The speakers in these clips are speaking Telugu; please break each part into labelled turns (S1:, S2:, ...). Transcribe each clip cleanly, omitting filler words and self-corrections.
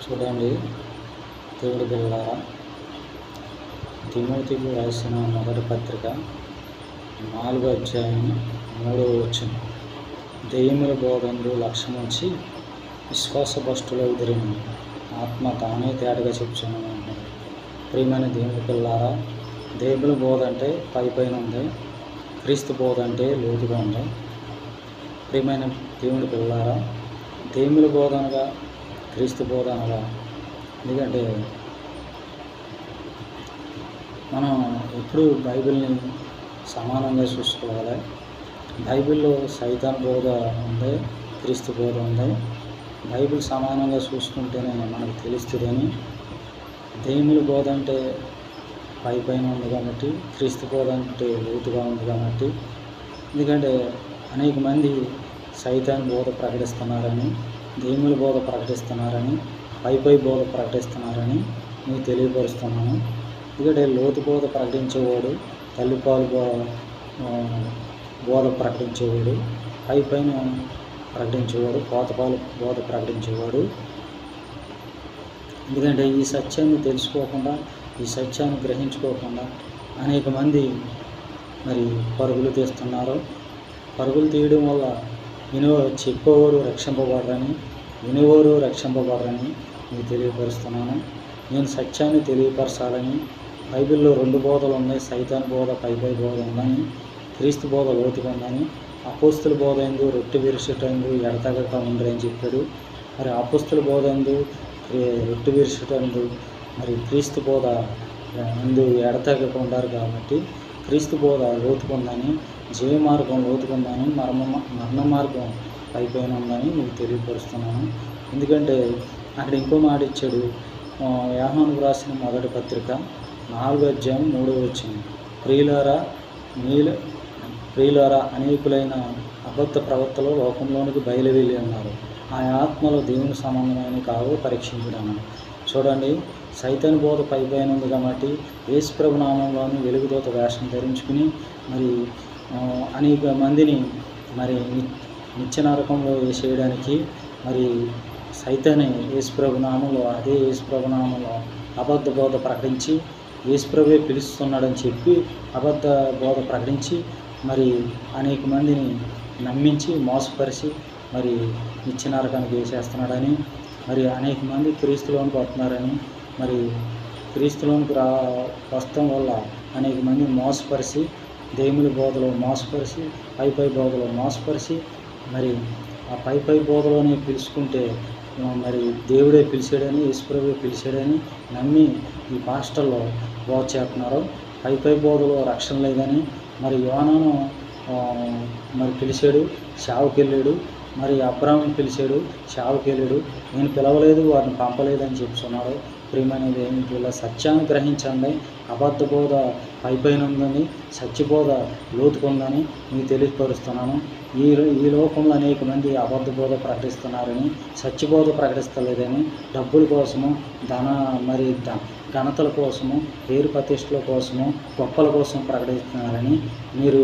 S1: చూడండి, దేవుడి పిల్లలారా, తిమోతికి రాసిన మొదటి పత్రిక 4వ అధ్యాయం 3వ వచనం. దెయ్యముల బోధనలు లక్ష్యముంచి విశ్వాసభ్రష్టుల ఎదురిని ఆత్మ తానే తేటగా చెప్తున్నాను అంటున్నాడు. ప్రియమైన దేవుడి పిల్లలారా, దేవుల బోధ అంటే పైన ఉంది, క్రీస్తు బోధ అంటే లోతుగా ఉంది. ప్రియమైన దేవుడి పిల్లలారా, దేవుల బోధ అనగా క్రీస్తు బోధ అనగా, ఎందుకంటే మనం ఎప్పుడు బైబిల్ని సమానంగా చూసుకోవాలి. బైబిల్లో సైతాన్ బోధ ఉంది, క్రీస్తు బోధ ఉంది. బైబిల్ సమానంగా చూసుకుంటేనే మనకు తెలుస్తుందని. దేవుని బోధ అంటే పైన ఉంది కాబట్టి, క్రీస్తు బోధ అంటే లోతుగా ఉంది కాబట్టి. ఎందుకంటే అనేక మంది సైతాన్ బోధ ప్రకటిస్తున్నారని, దేవుని బోధ ప్రకటిస్తున్నారని, పై బోధ ప్రకటిస్తున్నారని మీకు తెలియపరుస్తున్నాను. ఎందుకంటే లోతు బోధ ప్రకటించేవాడు, తల్లిపాలు బోధ ప్రకటించేవాడు, పైన ప్రకటించేవాడు, కోతపాలు బోధ ప్రకటించేవాడు. ఎందుకంటే ఈ సత్యాన్ని తెలుసుకోకుండా, ఈ సత్యాన్ని గ్రహించుకోకుండా అనేక మంది పరుగులు తీస్తున్నారు. పరుగులు తీయడం వల్ల చెప్పేవారు రక్షింపబడరని, వినేవారు రక్షింపబడరని మీకు తెలియపరుస్తున్నాను. నేను సత్యాన్ని తెలియపరచాలని. బైబిల్లో 2 బోధలు ఉన్నాయి. సైతాన్ బోధ పై బోధ ఉందని, క్రీస్తు బోధ లోతుగా ఉందని. అపోస్తుల బోధ ఎందు రొట్టె విరుచుటందు ఎడతెగక ఉండరని చెప్పాడు. అపోస్తుల బోధ ఎందు రొట్టె విరుచుటందు క్రీస్తు బోధ ఎందు ఎడతెగక ఉండారు కాబట్టి, క్రీస్తు బోధ లోతుకుందని, జీవ మార్గం లోతుకుందని, మరణ మార్గం పైన ఉందని మీకు తెలియపరుస్తున్నాను. ఎందుకంటే అక్కడ ఇంకో మాట ఇచ్చాడు. యోహానుకు రాసిన మొదటి పత్రిక 4వ అధ్యాయం 3వ వచనం. ప్రియులారా, అనేకులైన అబద్ధ ప్రవక్తలు లోకంలోనికి బయలువెళ్ళి ఉన్నారు. ఆ ఆత్మలో దేవుని సంబంధమైన కావు పరీక్షించడం. చూడండి, సైతాన్ బోధ పైన ఉంది కాబట్టి యేసు ప్రభు నామంలోని వెలుగుదూత వేషం ధరించుకుని అనేక మందిని నిత్య నరకంలో వేసేయడానికి సైతానే యేసుప్రభు నామంలో, అదే యేసుప్రభు నామంలో అబద్ధ బోధ ప్రకటించి, యేసుప్రభువే పిలుస్తున్నాడని చెప్పి అబద్ధ బోధ ప్రకటించి అనేక మందిని నమ్మించి మోసపరిచి నిత్య నరకానికి వేసేస్తున్నాడని, అనేక మంది క్రీస్తులోనికి వస్తున్నారని, క్రీస్తులోనికి వస్తం వల్ల అనేక మంది మోసపరిచి, దేవుని బోధలో మోసపరిచి, పై బోధలో మోసపరిచి, ఆ పై బోధలోనే పిలుచుకుంటే దేవుడే పిలిచాడని, యేసుప్రభువే పిలిచాడని నమ్మి ఈ పాస్టర్లో బోధ చేస్తున్నారు. పై బోధలో రక్షణ లేదని. యోనాను పిలిచాడు, సేవకెళ్ళాడు. అబ్రాహాముని పిలిచాడు, సేవకెళ్ళాడు. నేను పిలవలేదు, వారిని పంపలేదని చెప్తున్నాడు. ప్రియమైనది ఏమిటి? సత్యాన్ని గ్రహించండి. అబద్ధ బోధ పైన ఉందని, సత్యబోధ లోతుకుందని మీకు తెలియపరుస్తున్నాను. ఈ లోకంలో అనేక మంది అబద్ధ బోధ ప్రకటిస్తున్నారని, సత్యబోధ ప్రకటిస్తలేదని, డబ్బుల కోసము, ఘనతల కోసము, పేరు ప్రతిష్టల కోసము, గొప్పల కోసం ప్రకటిస్తున్నారని మీరు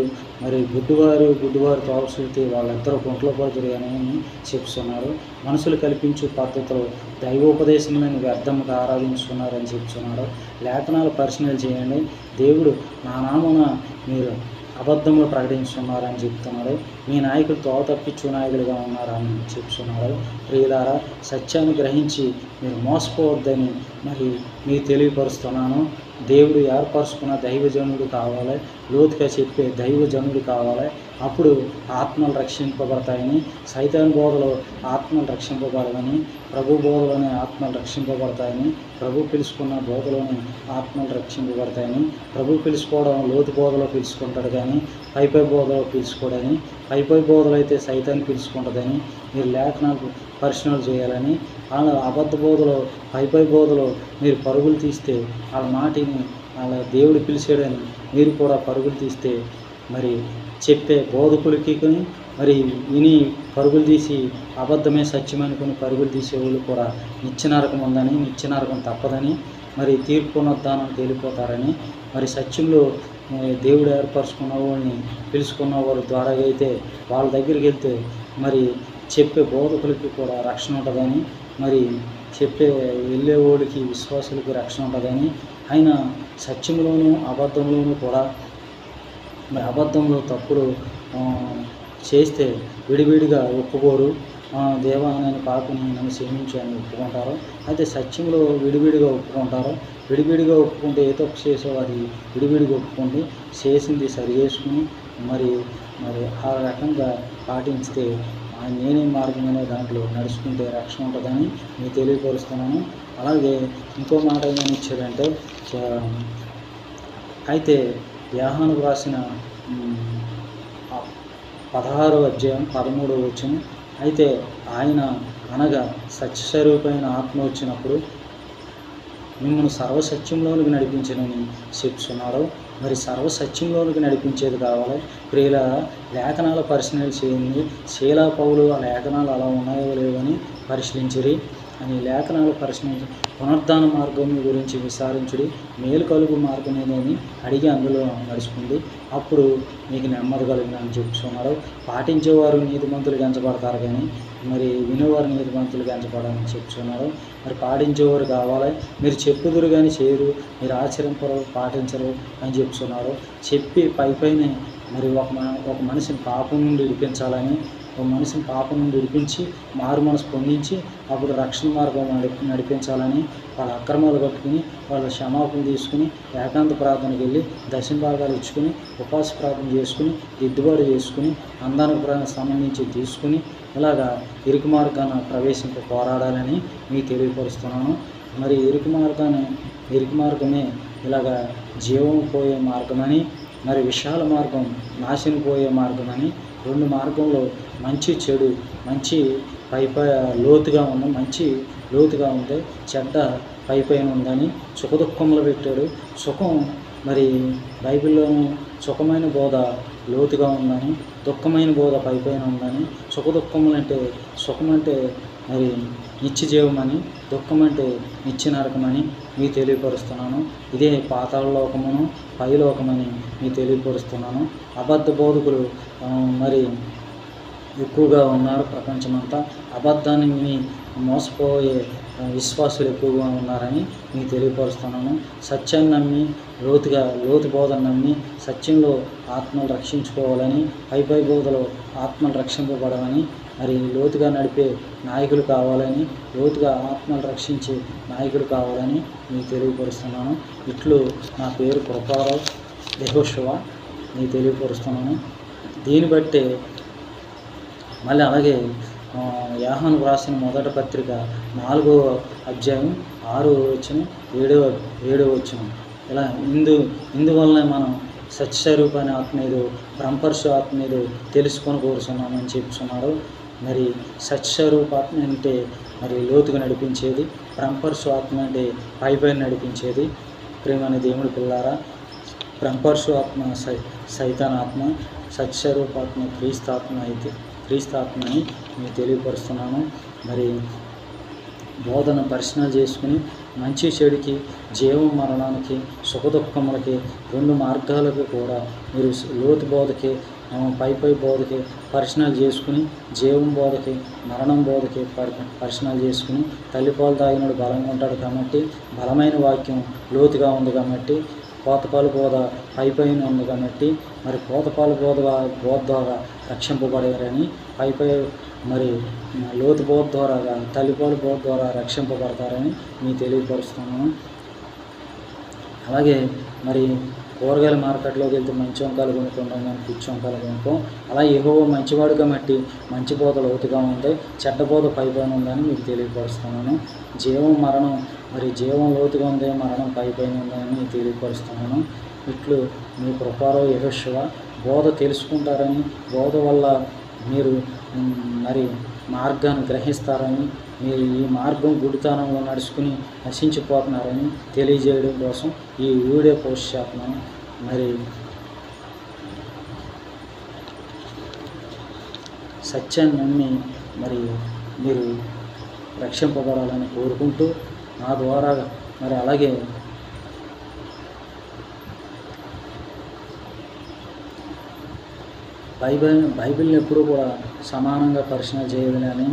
S1: గుడ్డివారు తోవసులితే వాళ్ళిద్దరూ గుంట్లో పోదురు అని చెప్తున్నారు. మనుషులు కల్పించే పద్ధతులు దైవోపదేశములను వ్యర్థంగా ఆరాధించుకున్నారని చెప్తున్నాడు. లేఖనాలు పరిశీలన చేయండి. దేవుడు నా నామమున మీరు అబద్ధములు ప్రకటించున్నారని చెప్తున్నాడు. మీ నాయకుడు తోవ తప్పించు నాయకులుగా ఉన్నారని చెప్తున్నాడు. ప్రియులారా, సత్యాన్ని గ్రహించి మీరు మోసపోవద్దని మీకు తెలియపరుస్తున్నాను. దేవుడు ఏర్పరుచుకున్న దైవజనుడు కావాలి, లోతుగా చెప్పే దైవజనుడు కావాలి. అప్పుడు ఆత్మలు రక్షింపబడతాయని, సైతాన్ బోధలో ఆత్మలు రక్షింపబడదని, ప్రభు బోధలోనే ఆత్మలు రక్షింపబడతాయని, ప్రభు పిలుచుకున్న బోధలోనే ఆత్మలు రక్షింపబడతాయని, ప్రభు పిలుచుకోవడం లోతు బోధలో పిలుచుకుంటాడు కానీ పై బోధలో పిలుచుకోడని, పై బోధలు అయితే సైతాన్ని పిలుచుకుంటుందని మీరు లేఖనాలు పరిశీలన చేయాలని. వాళ్ళ అబద్ధ బోధలో పై బోధలో మీరు పరుగులు తీస్తే, వాళ్ళ మాటిని వాళ్ళ దేవుడు పిలిచాడని మీరు కూడా పరుగులు తీస్తే చెప్పే బోధకులకి విని పరుగులు తీసి అబద్ధమే సత్యం అనుకుని పరుగులు తీసేవాళ్ళు కూడా నిత్య నరకం ఉందని, నిత్య నరకం తప్పదని, తీర్పు పునరుద్ధానానికి వెళ్ళిపోతారని, సత్యంలో దేవుడు ఏర్పరచుకున్న వాళ్ళని పిలుచుకున్న వాళ్ళ ద్వారా అయితే వాళ్ళ దగ్గరికి వెళ్తే చెప్పే బోధకులకి కూడా రక్షణ ఉంటుందని, చెప్పే వెళ్ళేవాడికి విశ్వాసులకి రక్షణ ఉంటుందని ఆయన సత్యంలోనూ అబద్ధంలోనూ కూడా మరి అబద్ధంలో తప్పులు చేస్తే విడివిడిగా ఒప్పుకోరు. దేవా నేను పాపిని నన్ను క్షమించు అని ఒప్పుకుంటారు. అయితే సత్యంలో విడివిడిగా ఒప్పుకుంటారు. విడివిడిగా ఒప్పుకుంటే ఏ తప్పు చేసావు అది విడివిడిగా ఒప్పుకోండి, చేసింది సరి చేసుకుని మరి మరి ఆ రకంగా పాటించితే నేనే మార్గం అనే దాంట్లో నడుచుకుంటే రక్షణ ఉంటుందని మీకు తెలియపరుస్తున్నాను. అలాగే ఇంకో మాట ఏమని ఇచ్చారంటే అయితే యోహాను రాసిన 16వ అధ్యాయం 13వ వచనం, అయితే ఆయన అనగా సత్యస్వరూపమైన ఆత్మ వచ్చినప్పుడు మిమ్మల్ని సర్వసత్యంలోనికి నడిపించనని చెప్తున్నాడు. మరి సర్వసత్యంలోనికి నడిపించేది కావాలి. ప్రియుల లేఖనాల పరిశీలన చేయండి. శీలా పౌలు ఆ లేఖనాలు అలా ఉన్నాయో లేవని పరిశీలించిరి అని లేఖనాలు పరిశీలించి పునరుద్ధాన మార్గం గురించి విచారించుడి, మేలు కలుగు మార్గం ఏదని అడిగి అందులో నడుచుకుంది, అప్పుడు మీకు నెమ్మది కలిగిందని చెప్తున్నారు. పాటించేవారు నీతిమంతులు ఎంచబడతారు కానీ మరి వినేవారు నీతిమంతులు ఎంచబడాలని చెప్తున్నారు. మరి పాటించేవారు కావాలి. మీరు చెప్పుదురు కానీ చేయరు, మీరు ఆచరింపరు పాటించరు అని చెప్తున్నారు. చెప్పి పైనే మరి ఒక మనిషిని పాపం నుండి విడిపించాలని, ఒక మనిషిని పాపం నుండి విడిపించి మారు మనసు పొందించి అప్పుడు రక్షణ మార్గం నడిపించాలని వాళ్ళ అక్రమాలు కట్టుకుని వాళ్ళ క్షమాపణ తీసుకుని ఏకాంత ప్రార్థనకి వెళ్ళి దశమ భాగాలు ఇచ్చుకుని ఉపవాస ప్రార్థన చేసుకుని దిద్దుబాటు చేసుకుని అందానికి సంబంధించి తీసుకుని ఇలాగా ఇరుకు మార్గాన్ని ప్రవేశింప పోరాడాలని మీకు తెలియపరుస్తున్నాను. మరి ఇరుకు మార్గమే ఇలాగా జీవం పోయే మార్గమని, మరి విశాల మార్గం నాశనం పోయే మార్గమని, రెండు మార్గంలో మంచి చెడు, మంచి లోతుగా ఉంది, మంచి లోతుగా ఉంది, చెడ్డ పైన ఉందని సుఖదుఖములు పెట్టాడు. సుఖం మరి బైబిల్లోనూ సుఖమైన బోధ లోతుగా ఉందని, దుఃఖమైన బోధ పైన ఉందని, సుఖం అంటే మరి నిత్య జీవమని, దుఃఖం అంటే నిత్య నరకమని మీకు తెలియపరుస్తున్నాను. ఇదే పాతాళ లోకమును పైలోకమని మీకు తెలియపరుస్తున్నాను. అబద్ధ బోధకులు మరి ఎక్కువగా ఉన్నారు. ప్రపంచమంతా అబద్ధాన్ని విని మోసపోయే విశ్వాసులు ఎక్కువగా ఉన్నారని మీకు తెలియపరుస్తున్నాను. సత్యాన్ని నమ్మి లోతు బోధన నమ్మి సత్యంలో ఆత్మలు రక్షించుకోవాలని, పై బోధలో ఆత్మలు రక్షింపబడవని, మరి లోతుగా నడిపే నాయకులు కావాలని, లోతుగా ఆత్మలు రక్షించే నాయకులు కావాలని మీకు తెలియపరుస్తున్నాను. ఇట్లు నా పేరు కృపారావు యెహోషువ మీకు తెలియపరుస్తున్నాను. దీన్ని బట్టే మళ్ళీ అలాగే యోహాను రాసిన మొదటి పత్రిక 4వ అధ్యాయం 6వ వచనం 7వ వచనం ఇలా ఇందువల్లనే మనం సత్యస్వరూపమైన ఆత్మ ఏదో బ్రహ్మపరచు ఆత్మ ఏదో తెలుసుకొని కోరుతున్నామని చెప్తున్నారు. మరి సత్యస్వరూప ఆత్మ అంటే మరి లోతుగా నడిపించేది, బ్రహ్మపరచు ఆత్మ అంటే పైపైన నడిపించేది. ప్రేమని దేవుడి పిల్లారా, బ్రహ్మపరచు ఆత్మ సైతాన్ ఆత్మ, సత్యస్వరూపాత్మ క్రీస్తు ఆత్మని మీకు తెలియపరుస్తున్నాను. మరి బోధన పరిశీలన చేసుకుని మంచి చెడుకి, జీవం మరణానికి, సుఖదుఖములకి, రెండు మార్గాలకి కూడా మీరు లోతు బోధకి, పై బోధకి పరిశీలన చేసుకుని, జీవం బోధకి, మరణం బోధకి పరిశీలన చేసుకుని, తల్లిపాలు తాగినడు బలంగా ఉంటాడు కాబట్టి, బలమైన వాక్యం లోతుగా ఉంది కాబట్టి, కోతపాలు బోధ పైన ఉంది కాబట్టి, మరి కోతపాలు బోధ ద్వారా రక్షింపబడారని, మరి లోతు బోధ ద్వారా, తల్లిపాలు బోధ ద్వారా రక్షింపబడతారని మీకు తెలియపరుస్తున్నాను. అలాగే మరి కూరగాయల మార్కెట్లోకి వెళ్తే మంచి వంకాయలు కొనుక్కుంటాం కానీ పిచ్చి వంకాయలు కొనుక్కోం. అలా యెహోవా మంచివాడు కాబట్టి మంచి బోధ లోతుగా ఉంది, చెడ్డ బోధ పైన ఉందని మీకు తెలియపరుస్తున్నాను. జీవం లోతుగా ఉంది, మరణం పైన ఉందని మీకు తెలియపరుస్తున్నాను. ఇట్లు మీ కృపారావు యెహోషువ. బోధ తెలుసుకుంటారని, బోధ వల్ల మీరు మరి మార్గాన్ని గ్రహిస్తారని, మీరు ఈ మార్గం గుడితనంలో నడుచుకుని నశించిపోతున్నారని తెలియజేయడం కోసం ఈ వీడియో పోస్ట్ చేస్తున్నాను. మరి సత్యాన్ని నమ్మి మరి మీరు రక్షింపబడాలని కోరుకుంటూ నా ద్వారా మరి అలాగే బైబిల్ని ఎప్పుడూ కూడా సమానంగా పరిశీలన చేయాలని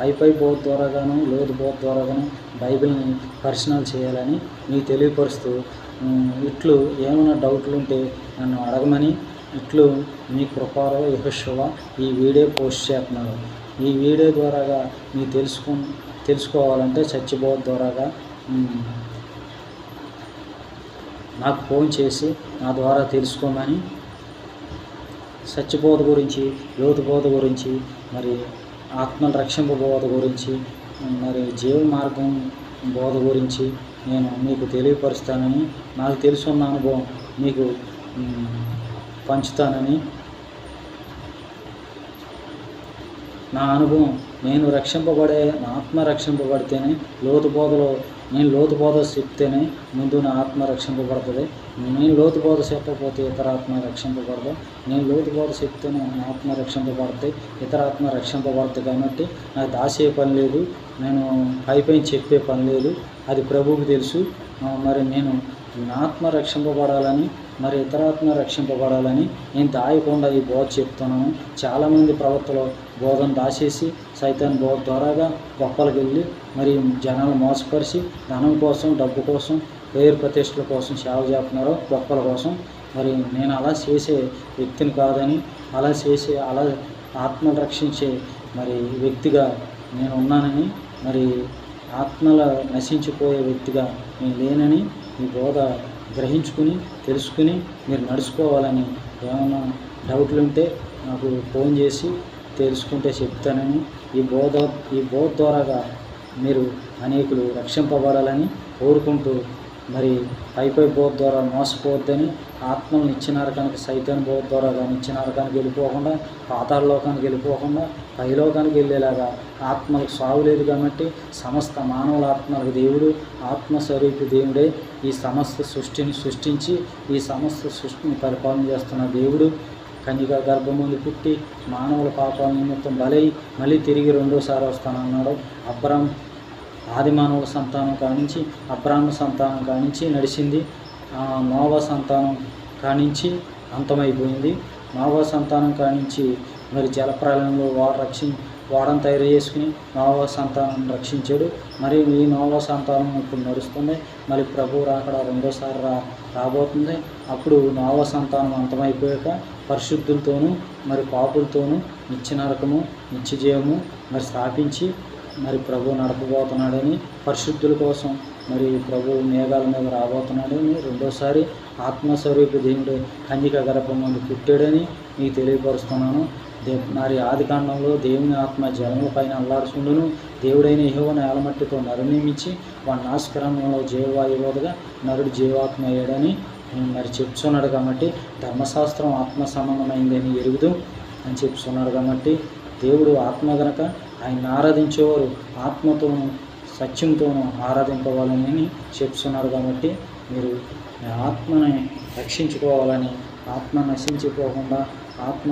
S1: హైఫై బోధ ద్వారాగాను లోతు బోధ ద్వారాగాను బైబిల్ని పరిశీలన చేయాలని మీకు తెలియపరుస్తూ ఇట్లు ఏమైనా డౌట్లు ఉంటే నన్ను అడగమని ఇట్లు మీ కృపాలో యెహోషువ ఈ వీడియో పోస్ట్ చేస్తున్నాను. ఈ వీడియో ద్వారాగా మీరు తెలుసుకోవాలంటే సత్యబోధ ద్వారాగా నాకు ఫోన్ చేసి నా ద్వారా తెలుసుకోమని, సత్యబోధ గురించి, లోతు బోధ గురించి, మరి ఆత్మల రక్షింపు బోధ గురించి, మరి జీవ మార్గం బోధ గురించి నేను మీకు తెలియపరుస్తానని, నాకు తెలుసున్న అనుభవం మీకు పంచుతానని, నా అనుభవం నేను నా ఆత్మ రక్షింపబడితేనే నేను లోతు బోధ చెప్తేనే ముందు నా ఆత్మ రక్షింపబడుతుంది. నేను లోతు బోధ చెప్పకపోతే ఇతర ఆత్మ రక్షింపబడదు. నేను లోతు బోధ చెప్తేనే నా ఆత్మ రక్షింపబడతాయి, ఇతర ఆత్మ రక్షింపబడతాయి. కాబట్టి నాకు దాసే పని లేదు, నేను పైపై చెప్పే పని లేదు, అది ప్రభువుకి తెలుసు. మరి నేను నా ఆత్మ రక్షింపబడాలని, మరి ఇతరాత్మ రక్షింపబడాలని నేను దాయకుండా ఈ బోధ చెప్తున్నాను. చాలామంది ప్రవక్తలు బోధను దాచేసి సైతాన్ బోధ ద్వారాగా గొప్పలకు వెళ్ళి మరి జనాలు మోసపరిచి ధనం కోసం, డబ్బు కోసం, పేరు ప్రతిష్టల కోసం సేవ చేస్తున్నారు, గొప్పల కోసం. మరి నేను అలా చేసే వ్యక్తిని కాదని, అలా ఆత్మలు రక్షించే మరి వ్యక్తిగా నేను ఉన్నానని, మరి ఆత్మల నశించిపోయే వ్యక్తిగా నేను లేనని ఈ బోధ గ్రహించుకుని తెలుసుకుని మీరు నడుచుకోవాలని, ఏమైనా డౌట్లు ఉంటే నాకు ఫోన్ చేసి తెలుసుకుంటే చెప్తానని, ఈ బోధ ద్వారాగా మీరు అనేకులు రక్షింపబడాలని కోరుకుంటూ, మరి పైపై బోధ ద్వారా మోసపోవద్దని, ఆత్మలను ఇచ్చినారు కనుక సైతాన్ బోధ ద్వారా కానీ ఇచ్చినారు కనుక వెళ్ళిపోకుండా, పాతాళ లోకానికి వెళ్ళిపోకుండా పైలోకానికి వెళ్ళేలాగా ఆత్మలకు సాగు లేదు. కాబట్టి సమస్త మానవుల ఆత్మలకు దేవుడు ఆత్మస్వరూపి దేవుడే ఈ సమస్త సృష్టిని సృష్టించి ఈ సమస్త సృష్టిని పరిపాలన చేస్తున్న దేవుడు. కన్యక గర్భం నుండి పుట్టి మానవుల పాపాల నిమిత్తం బలై మళ్ళీ తిరిగి రెండోసారి వస్తానన్నాడు. ఆది మానవుల సంతానం కానించి అబ్రాహ్మ సంతానం కానించి నడిచింది. నోవా సంతానం కానించి అంతమైపోయింది. నోవా సంతానం కానించి మరి జలప్రలయంలో ఓడను తయారు చేసుకుని నోవా సంతానం రక్షించాడు. మరి ఈ నోవా సంతానం ఇప్పుడు నడుస్తుంది. మరి ప్రభు రాకడ రెండోసారి రాబోతుంది. అప్పుడు నోవా సంతానం అంతమైపోయాక పరిశుద్ధులతోనూ మరి పాపులతోనూ నిత్య నరకము నిత్య జీవము మరి స్థాపించి మరి ప్రభు నడపబోతున్నాడని, పరిశుద్ధుల కోసం మరి ప్రభు మేఘాల మీద రాబోతున్నాడని, రెండోసారి ఆత్మస్వరూప దేవుడు కన్యక గర్భం నుండి పుట్టాడని మీకు తెలియపరుస్తున్నాను. మరి ఆది కాండంలో దేవుని ఆత్మ జలముల పైన అల్లాడుచుండును, దేవుడైన యెహోవా నేలమట్టితో నరునియమించి వాడి నాశకరణంలో జీవవాయువుగా నరుడు జీవాత్మ అయ్యాడని మరి చెప్తున్నాడు. కాబట్టి ధర్మశాస్త్రం ఆత్మ సంబంధమైందని ఎరుగుదు అని చెప్తున్నాడు. కాబట్టి దేవుడు ఆత్మ గనక ఆయన ఆరాధించేవారు ఆత్మతోనూ సత్యంతోనూ ఆరాధింపవాలని చెప్తున్నాడు. కాబట్టి మీరు ఆత్మని రక్షించుకోవాలని, ఆత్మ నశించిపోకుండా ఆత్మ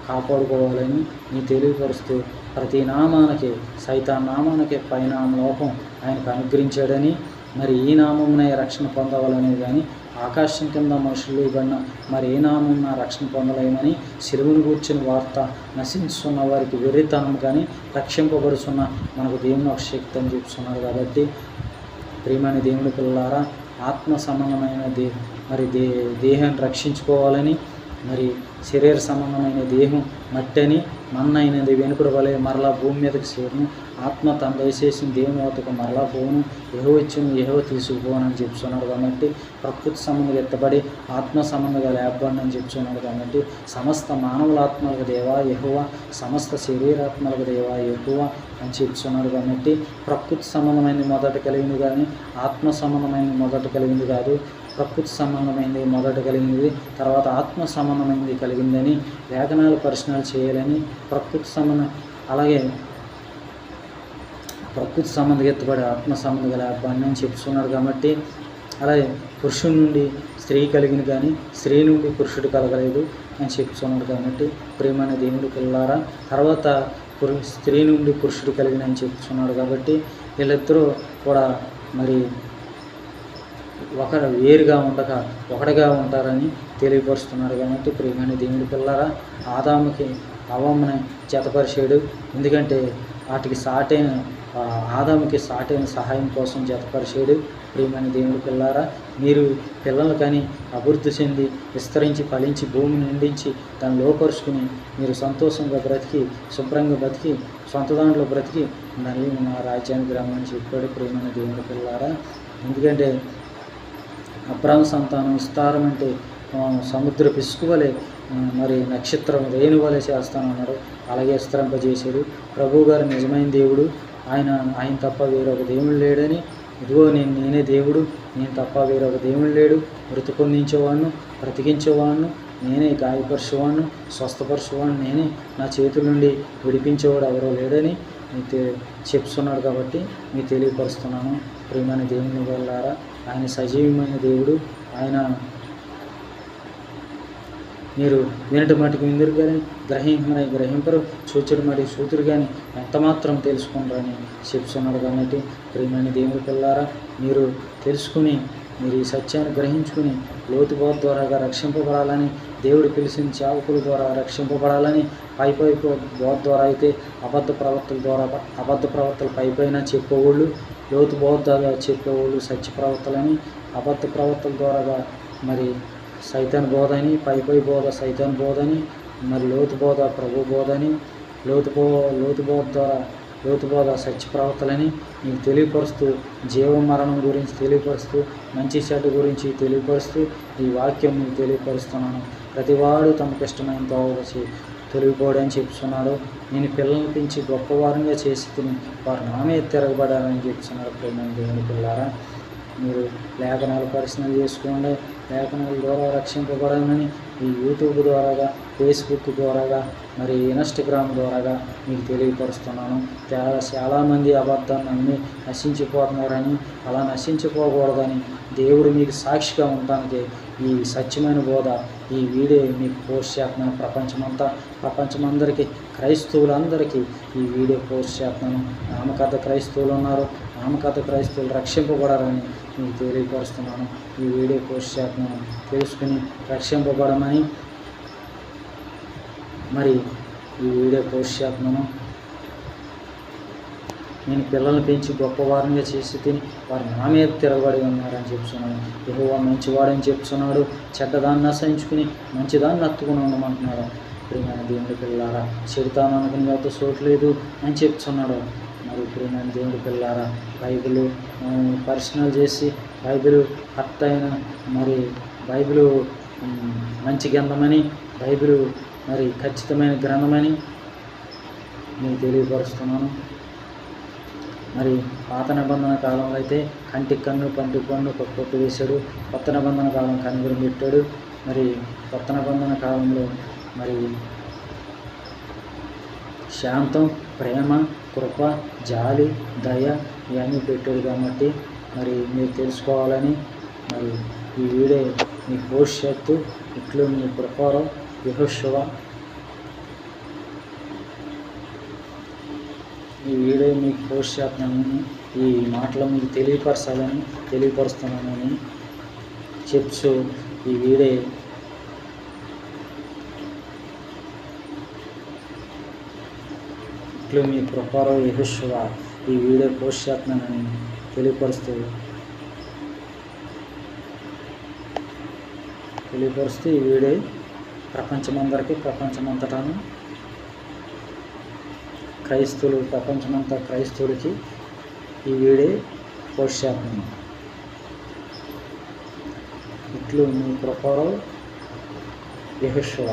S1: కాపాడుకోవాలని మీకు తెలియపరుస్తూ, ప్రతి నామానికి సైతాన్ నామానికి పైనామ లోపం ఆయనకు అనుగ్రహించాడని, మరి ఈ నామమునే రక్షణ పొందవాలని, కానీ ఆకాశం కింద మనుషులు ఇవ్వడిన మరి ఏ నామం రక్షణ పొందలేమని సిలువను కూర్చుని వార్త నశించున్న వారికి వెర్రితనం, కానీ రక్షింపబడుతున్న మనకు దేవుని ఒక శక్తి అని చెప్తున్నారు. కాబట్టి ప్రియమైన దేవుని పిల్లలారా, ఆత్మ సంబంధమైన మరి దేహాన్ని రక్షించుకోవాలని, మరి శరీర సంబంధమైన దేహం మట్టని మన్నైనది వెనుకడు వలె మరలా భూమి మీదకి చేరును, ఆత్మ తను దయచేసిన దేవుని వద్దకు మరలా పోను, యెహోవా ఇచ్చిన యెహోవా తీసుకుపోనని చెప్తున్నాడు. కాబట్టి ప్రకృతి సంబంధంగా ఎత్తబడి ఆత్మ సంబంధంగా లేపబడి అని చెప్తున్నాడు. కాబట్టి సమస్త మానవుల ఆత్మలకు దేవా యెహోవా, సమస్త శరీరాత్మలకు దేవా యెహోవా అని చెప్తున్నాడు. కాబట్టి ప్రకృతి సంబంధమైనది మొదట కలిగింది కానీ ఆత్మ సంబంధమైనది మొదట కలిగింది కాదు. ప్రకృతి సంబంధమైనది మొదట కలిగింది, తర్వాత ఆత్మ సంబంధమైనది కలిగిందని లేఖనాలు పరిశీలన చేయాలని, అలాగే ప్రకృతి సంబంధం ఎత్తుబడి ఆత్మ సంబంధం లేపబడి అని చెప్తున్నాడు. కాబట్టి అలాగే పురుషుడి నుండి స్త్రీ కలిగింది కానీ స్త్రీ నుండి పురుషుడు కలగలేదు అని చెప్తున్నాడు. కాబట్టి ప్రియమైన దేవుడి పిల్లారా, తర్వాత స్త్రీ నుండి పురుషుడు కలిగిన అని చెప్తున్నాడు. కాబట్టి వీళ్ళిద్దరూ కూడా మరి ఒకరు వేరుగా ఉండక ఒకటిగా ఉంటారని తెలియపరుస్తున్నాడు. కాబట్టి ప్రియమైన దేవుడి పిల్లారా, ఆదాముకి హవ్వని జతపరిచాడు. ఎందుకంటే వాటికి సాటైన ఆదాముకి సాటైన సహాయం కోసం జతపరిచాడు. ప్రియమైన దేవుని పిల్లారా, మీరు పిల్లలు కానీ అభివృద్ధి చెంది విస్తరించి ఫలించి భూమిని నిండించి దాన్ని లోపరుచుకుని మీరు సంతోషంగా బ్రతికి శుభ్రంగా బ్రతికి సొంత దాంట్లో బ్రతికి మరియు నా రాజ్యానికి రమ్మని చెప్పాడు. ప్రియమైన దేవుని పిల్లారా, ఎందుకంటే అబ్రాహాము సంతానం విస్తారం అంటే సముద్ర పిసుకు వలె మరి నక్షత్రం రేణు వలె చేస్తానన్నాడు. అలాగే విస్తరింపజేశాడు. ప్రభువు గారు నిజమైన దేవుడు, ఆయన తప్ప వేరొక దేవుడు లేడని, ఇదిగో నేనే దేవుడు, నేను తప్ప వేరొక దేవుడు లేడు, మృతి పొందించేవాడిను, బ్రతికించేవాడిను నేనే, గాయపరిచేవాడిను, స్వస్థపరిచేవాడిని నేనే, నా చేతుల నుండి విడిపించేవాడు ఎవరో లేడని మీకు చెప్తున్నాడు. కాబట్టి మీకు తెలియపరుస్తున్నాను. ప్రియమైన దేవుని వల్లారా, ఆయన సజీవమైన దేవుడు. ఆయన మీరు వినటి మటుకు విందురు కానీ గ్రహింపరు, చూచుడు మటుకు చూతురు కానీ ఎంత మాత్రం తెలుసుకుంటారని చెప్తున్నాడు. కాబట్టి ప్రియమైన దేవుని పిల్లారా, మీరు తెలుసుకుని మీరు ఈ సత్యాన్ని గ్రహించుకుని లోతు బోధ ద్వారాగా రక్షింపబడాలని, దేవుడు పిలిచిన సేవకుల ద్వారా రక్షింపబడాలని, పై బోధ ద్వారా అయితే అబద్ధ ప్రవర్తలు పైపైన చెప్పేవాళ్ళు, లోతు బోధ ద్వారా చెప్పేవాళ్ళు సత్య ప్రవర్తలని, అబద్ధ ప్రవర్తల ద్వారాగా మరి సైతాన్ బోధ అని, పై బోధ సైతాన్ బోధ అని, మరి లోతు బోధ ప్రభు బోధ అని, లోతు బోధ సత్య ప్రవర్తలని మీకు తెలియపరుస్తూ, జీవం మరణం గురించి తెలియపరుస్తూ, మంచి చెడ్డ గురించి తెలియపరుస్తూ ఈ వాక్యం మీకు తెలియపరుస్తున్నాను. ప్రతివాడు తమకు ఇష్టమైన తోవచ్చి తొలగిపోవడని చెప్తున్నాడు. నేను పిల్లల్ని పెంచి గొప్పవారంగా చేసి తిని వారు నా మీద తిరగబడాలని చెప్తున్నాడు. ప్రేమ దేవుని పిల్లారా, మీరు లేఖనాలు పరిశీలన చేసుకోండి. లేఖనాల ద్వారా రక్షింపబడాలని ఈ యూట్యూబ్ ద్వారాగా, ఫేస్బుక్ ద్వారాగా, మరి ఇన్స్టాగ్రామ్ ద్వారాగా మీకు తెలియపరుస్తున్నాను. చాలామంది అబద్ధాన్ని నమ్మి నశించిపోతున్నారని, అలా నశించిపోకూడదని దేవుడు మీకు సాక్షిగా ఉండటానికి ఈ సత్యమైన బోధ ఈ వీడియో మీకు పోస్ట్ చేస్తున్నాను. ప్రపంచమందరికీ క్రైస్తవులందరికీ ఈ వీడియో పోస్ట్ చేస్తున్నాను. నామకార్థ క్రైస్తవులు ఉన్నారు, నామకార్థ క్రైస్తవులు రక్షింపబడాలని మీకు తెలియపరుస్తున్నాను. ఈ వీడియో పోస్ట్ చేస్తున్నాను. తెలుసుకుని రక్షింపబడమని మరి ఈ వీడియో పోస్ట్ చేస్తున్నాను. నేను పిల్లల్ని పెంచి గొప్పవారంగా చేసి తిని వారు నా మీద తిరగబడి ఉన్నారని చెప్తున్నాను. యెహోవా మంచివాడని చెప్తున్నాడు. చెడ్డదాన్ని అసహించుకుని మంచిదాన్ని హత్తుకుని ఉండమంటున్నాడు. ప్రియమైన దేవుడి పిల్లారా, చెడుతాను అనుకుని వాళ్ళతో చోట్లేదు అని చెప్తున్నాడు. మరి ప్రియమైన దేవుడి పిల్లారా, బైబిల్ పర్సనల్ చేసి బైబిల్ కరెక్ట్ అయిన మరి బైబిల్ మంచి గ్రంథమని, బైబిల్ మరి ఖచ్చితమైన గ్రంథమని నేను తెలియపరుస్తున్నాను. మరి పాత నిబంధన కాలంలో అయితే కంటికి కన్ను, పంటికి పన్ను కొట్టు వేశాడు. కొత్త నిబంధన కాలం కనుగొని పెట్టాడు. మరి కొత్త నిబంధన కాలంలో మరి శాంతం, ప్రేమ, కృప, జాలి, దయ ఇవన్నీ పెట్టాడు. కాబట్టి మరి మీరు తెలుసుకోవాలని మరి ఈ వీడియో మీకు పోస్ట్ చేస్తూ ఇట్లు మీ ప్రకారం యెహోషువ ఈ వీడియో మీకు పోస్ట్ చేస్తున్నానని, ఈ మాటలు మీకు తెలియపరుస్తున్నానని చెప్తూ ఈ వీడియో ఇట్లు మీ ప్రకారం యెహోషువ ఈ వీడియో పోస్ట్ చేస్తున్నానని తెలియపరుస్తూ ఈ వీడియో ప్రపంచమంతటాను క్రైస్తవులకి ఈ వీడియో పోస్ట్ చేస్తున్నాను. ఇట్లు మీ ప్రకారం యెహోషువ.